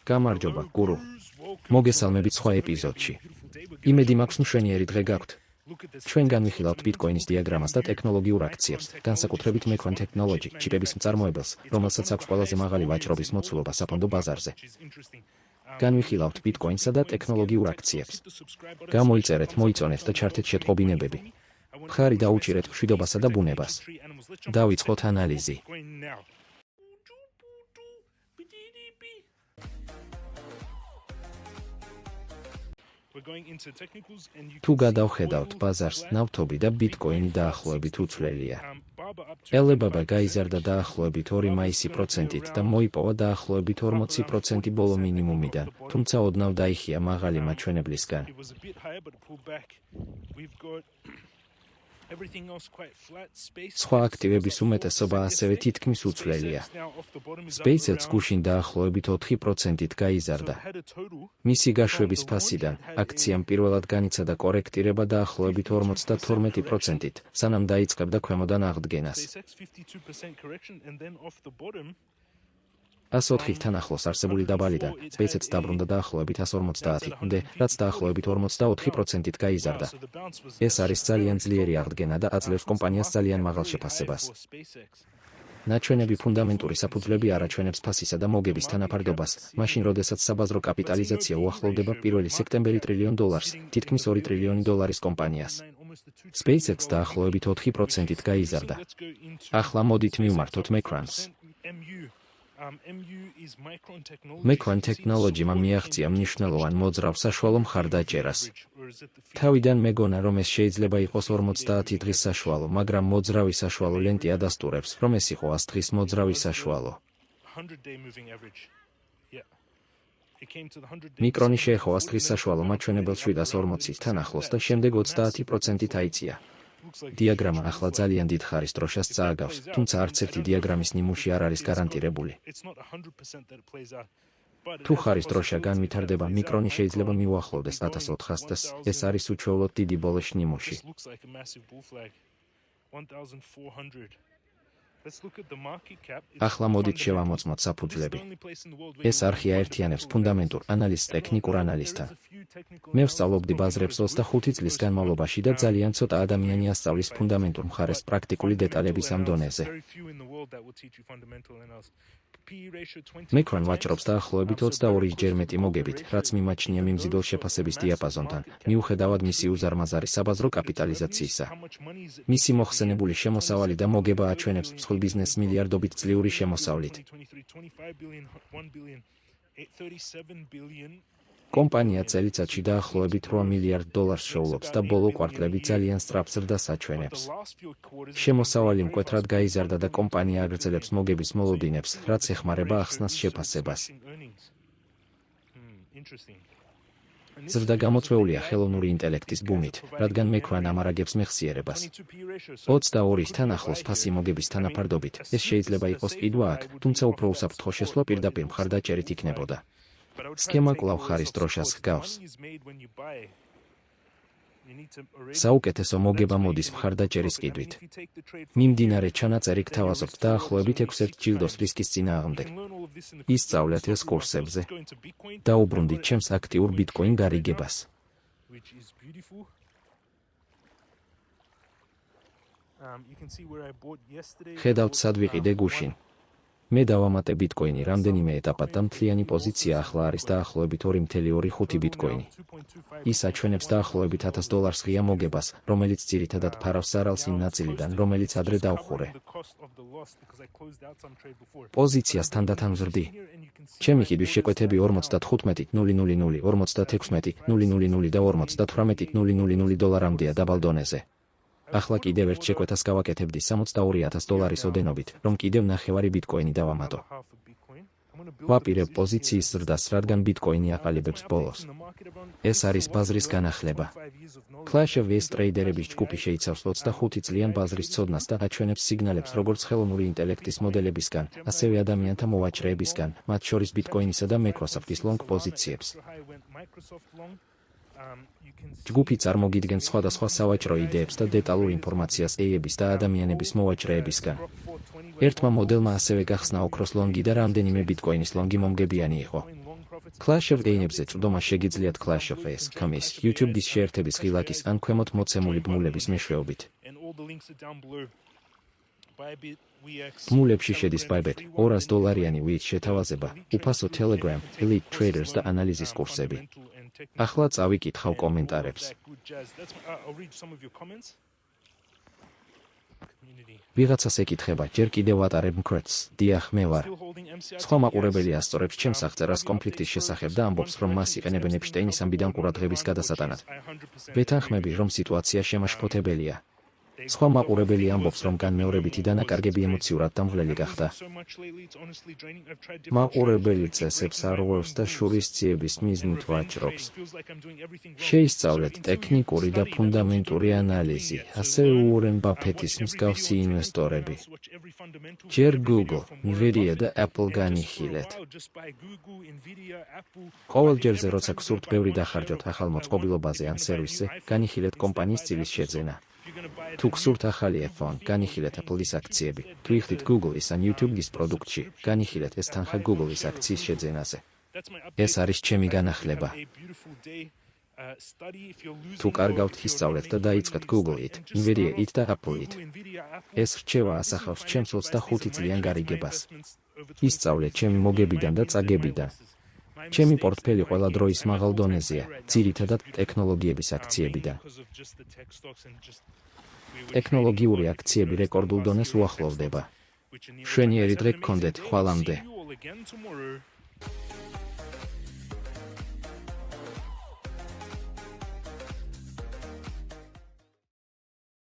გამარჯობა, გურუ. მოგესალმებით სხვა ეპიზოდში. იმედი მაქვს მშვენიერი დღე გაქვთ. ჩვენ განვიხილავთ ბიტკოინის დიაგრამას და ტექნოლოგიურ აქციებს, განსაკუთრებით Micron Technology ჩიპების მწარმოებელს, რომელსაც აქვს ყველაზე მაღალი ვაჭრობის მოცულობა საფონდო ბაზარზე. განვიხილავთ ბიტკოინსა და ტექნოლოგიურ აქციებს. გამოიწერეთ, მოიწონეთ და ჩართეთ შეტყობინებები. მხარი დაუჭირეთ მშვიდობასა და ბუნებას. დავიწყოთ ანალიზი. თუ გადავხედავთ ბაზარს, ნავთობი და ბიტკოინი დაახლოებით უცვლელია. Alibaba გაიზარდა დაახლოებით 2 მაისით და მოიპოვა დაახლოებით 40% ბოლო მინიმუმიდან, თუმცა ოდნავ დაიხია მაღალი მაჩვენებლისგან. სხვა აქტივების უმეტესობა ასევე თითქმის უცვლელია. SpaceX გუშინ დაახლოებით 4%-ით გაიზარდა. მისი გაშვების ფასიდან აქციამ პირველად განიცადა კორექტირება დაახლოებით 52%-ით, სანამ დაიწყებდა ქვემოდან აღდგენას. 104-თან ახლოს არსებული დაბალიდან SpaceX დაბრუნდა დაახლოებით 150-მდე, რაც დაახლოებით 44%-ით გაიზარდა. ეს არის ძალიან ძლიერი აღდგენა და აძლევს კომპანიას ძალიან მაღალ შეფასებას. ნაჩვენები ფუნდამენტური საფუძვლები არ აჩვენებს ფასისა და მოგების თანაფარდობას, მაშინ როდესაც საბაზრო კაპიტალიზაცია უახლოვდება 1 სექტემბერი $1 ტრილიონ, თითქმის $2 ტრილიონი კომპანიას. SpaceX დაახლოებით 4%-ით გაიზარდა. ახლა მოდით მივმართოთ Micron's. Micron Technology-მა მიაღწია მნიშვნელოვან მოძრავ საშუალო მხარდაჭერას. თავიდან მეგონა, რომ ეს შეიძლება იყოს 50 დღის საშუალო, მაგრამ მოძრავი საშუალო ლენტი ადასტურებს, რომ ეს იყო 100 დღის მოძრავი საშუალო. მიკრონი შეეხო 100 დღის საშუალო მაჩვენებელს 740-თან ახლოს და შემდეგ 30%-ით აიწია. დიაგრამა ახლა ძალიან დიდ ხარის დროშას წააგავს, თუმცა არც ერთი დიაგრამის ნიმუში არ არის გარანტირებული. თუ ხარის დროშა განვითარდება, მიკრონი შეიძლება მიუახლოვდეს 1400-ს, ეს არის უჩვეულოდ დიდი ბოლოშ ნიმუში. ახლა მოდით შევამოწმოთ საფუძვლები. ეს არხი აერთიანებს ფუნდამენტურ ანალიზს ტექნიკურ ანალიზთან. მე ვსწავლობდი ბაზრებს 25 წლის განმავლობაში და ძალიან ცოტა ადამიანი ასწავლის ფუნდამენტურ მხარეს პრაქტიკული დეტალების ამ დონეზე. Micron ვაჭრობს დაახლოებით 22-ჯერ მეტი მოგებით, რაც მიმაჩნია მიმზიდველ შეფასების დიაპაზონთან, მიუხედავად მისი უზარმაზარი საბაზრო კაპიტალიზაციისა. მისი მოხსენებული შემოსავალი და მოგება აჩვენებს მსხვილ ბიზნესს მილიარდობით წლიური შემოსავლით. კომპანია წელიწადში დაახლოებით $8 მილიარდ შეულობს და ბოლო კვარტლები ძალიან სწრაფ ზრდას აჩვენებს. შემოსავალი მკვეთრად გაიზარდა და კომპანია აგრძელებს მოგების მოლოდინებს, რაც ეხმარება ახსნას შეფასებას. ზრდა გამოწვეულია ხელოვნური ინტელექტის ბუმით, რადგან Micron ამარაგებს მეხსიერებას. 22-თან ახლოს ფასი მოგების თანაფარდობით, ეს შეიძლება იყოს ყიდვა აქ, თუმცა უფრო უსაფრთხო შესვლა პირდაპირ მხარდაჭერით იქნებოდა. სქემა კვლავ ხარის დროშას ჰგავს. საუკეთესო მოგება მოდის მხარდაჭერის ყიდვით. მიმდინარე ჩანაწერი გთავაზობთ დაახლოებით 6 ჯილდოს რისკის წინააღმდეგ. ისწავლეთ ეს კურსებზე. დაუბრუნდით ჩემს აქტიურ ბიტკოინ გარიგებას. ხედავთ სად ვიყიდე გუშინ. მე დავამატე ბიტკოინი რამდენიმე ეტაპად და მთლიანი პოზიცია ახლა არის დაახლოებით 2.25 ბიტკოინი. ის აჩვენებს დაახლოებით $1000 ღია მოგებას, რომელიც ძირითადად ფარავს ზარალს იმ ნაწილიდან, რომელიც ადრე დავხურე. პოზიციას თანდათან ვზრდი. ჩემი ყიდვის შეკვეთები 55.000, 56.000 და 58.000-მდეა დაბალ დონეზე. ახლა კიდევ ერთ შეკვეთას გავაკეთებდი $62,000 ოდენობით, რომ კიდევ ნახევარი ბიტკოინი დავამატო. ვაპირებ პოზიციის ზრდას, რადგან ბიტკოინი აყალიბებს ბოლოს. ეს არის ბაზრის განახლება. Clash of West ტრეიდერების ჯგუფი შეიცავს 25 წლიან ბაზრის ცოდნას და აჩვენებს სიგნალებს როგორც ხელოვნური ინტელექტის მოდელებისგან, ასევე ადამიანთა მოვაჭრეებისგან, მათ შორის ბიტკოინისა და Microsoft-ის long პოზიციებს. ჯგუფი წარმოგიდგენს სხვადასხვა სავაჭრო იდეებს და დეტალურ ინფორმაციას AI-ების და ადამიანების მოვაჭრეებისგან. ერთმა მოდელმა ასევე გახსნა ოქროს ლონგი და რამდენიმე ბიტკოინის ლონგი მომგებიანი იყო. Clash of Games-ზე წვდომა შეგიძლიათ Clash of Clans, YouTube-ის შეერთების ღილაკის ან ქვემოთ მოცემული ბმულების მეშვეობით. ბმულებში შედის Bybit, $200 wheat შეთავაზება, უფასო Telegram, Elite Traders და ანალიზის კურსები. ახლა წავიკითხავ კომენტარებს. ვიღაცას ეკითხება, ჯერ კიდევ ატარებ MCRETS, დიახ მე ვარ. სხვა მაყურებელი ასწორებს ჩემს აღწერას კონფლიქტის შესახებ და ამბობს, რომ მას იყენებენ ეპშტეინის ამბიდან ყურადღების გადასატანად. ვეთანხმები, რომ სიტუაცია შემაშფოთებელია. სხვა მაყურებელი ამბობს, რომ განმეორებითი დანაკარგები ემოციურად დამღლელი გახდა. მაყურებელი წესებს არ უვევს და შურისძიების მიზნით ვაჭრობს. შეისწავლეთ ტექნიკური და ფუნდამენტური ანალიზი, ასევე უორენ ბაფეთის მსგავსი ინვესტორები. ჯერ Google, Nvidia და Apple განიხილეთ. ყოველ ჯერზე, როცა გსურთ ბევრი დახარჯოთ ახალ მოწყობილობაზე ან სერვისზე, განიხილეთ კომპანიის წილის შეძენა. თუ გსურთ ახალი iPhone, განიხილეთ Apple-ის აქციები. თუ იხდით Google-ის ან YouTube-ის პროდუქტში, განიხილეთ ეს თანხა Google-ის აქციის შეძენაზე. ეს არის ჩემი განახლება. თუ კარგავთ, ისწავლეთ და დაიწყეთ Google-ით, Nvidia-ით და Apple-ით. ეს რჩევა ასახავს ჩემს 25 წლიან გარიგებას. ისწავლეთ ჩემი მოგებიდან და წაგებიდან. ჩემი პორტფელი ყველა დროის მაღალ დონეზეა, ძირითადად ტექნოლოგიების აქციებიდან. ტექნოლოგიური აქციები რეკორდულ დონეს უახლოვდება. მშვენიერი დღე გქონდეთ, ხვალამდე.